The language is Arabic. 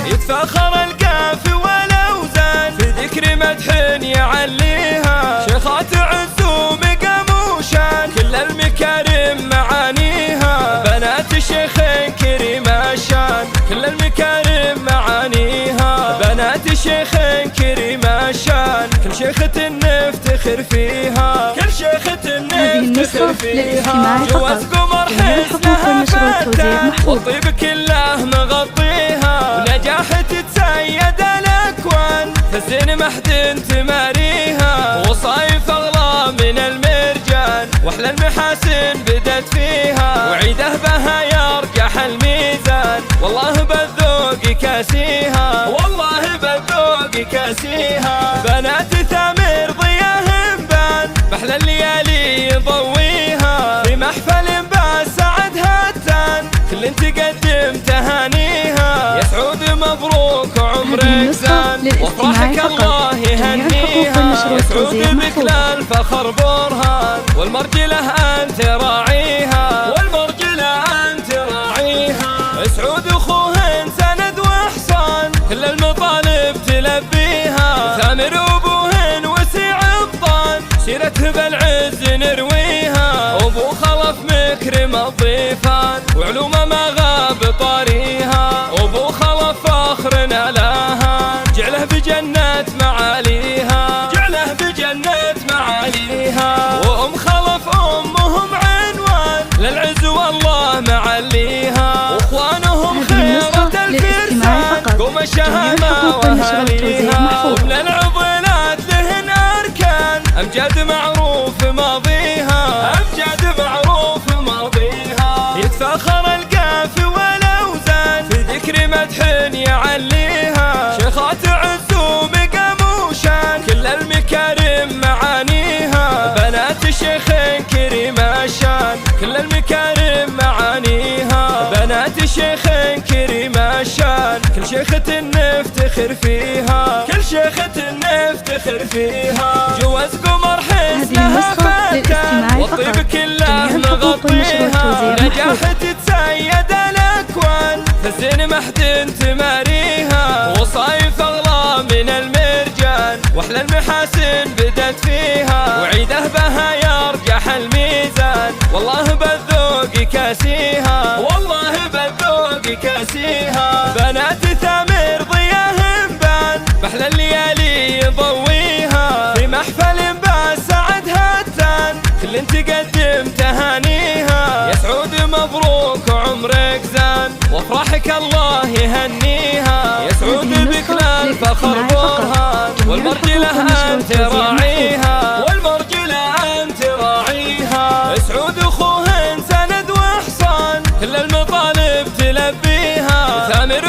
يتفاخر القافي والاوزان في ذكر مدح يعليها، شيخات عزوم قاموشان كل المكارم معانيها، بنات شيخ كريم الشان كل المكارم معانيها، بنات شيخ كريم الشان كل شيخة نفتخر فيها، كل شيخة نفتخر فيها. جواز قمر حسنها فتان والطيب كله مغطيها، ونجاح تتسيد الاكوان فالزين محد تماريها، وصايف اغلى من المرجان واحلى المحاسن بدت فيها، وعيده بها يرجح الميزان والله بالذوق كاسيها، والله بالذوق كاسيها. بنات ثامر ضياهم بان باحلى الليالي يضويها، في محفل بسعد هتان كل تقدم تهانيها، يا سعود مبروك وعمرك زان وافراحك الله يهنيها، يا سعود بك للفخر برهان والمرجله انت راعيها، والمرجله انت راعيها. سعود اخوهن سند واحسان كل المطالب تلبيها، ثامر ابوهن وسيع الطان سيرته بالعز نرويها، ابو خلف مكرم الضيفان وعلومه ما غاب طاريها، ابو خلف فخرنا لها جعله بجنة معاليها، جعله بجنة معاليها. وام خلف امهم عنوان للعز والله معليها، واخوانهم خيرة الفرسان قوم الشهامة واهاليها، ومن العضلات لهن اركان امجاد معروف ماضيها، امجاد معروف ماضيها. يتفاخر القافي والاوزان في ذكر مدح يعليها، شيخات عزوم قاموشان كل المكارم معانيها، بنات شيخ كريم الشان كل المكارم معانيها، بنات شيخ كريم الشان كل شيخة نفتخر فيها، كل شيخة نفتخر فيها. جواز قمر حسنها فتان والطيب كله مغطيها، نجاح تتسيد الاكوان فالزين محد تماريها، وصايف اغلى من المرجان واحلى المحاسن بدت فيها، وعيده بها يرجح الميزان والله بالذوق كاسيها، والله بالذوق كاسيها. بنات ثامر ضياهم بان باحلى الليالي يضويها، في محفل بسعد هتان كل تقدم تهانيها، يا سعود مبروك وعمرك زان وافراحك الله يهنيها، يا سعود بك للفخر برهان والمرجله انت راعيها.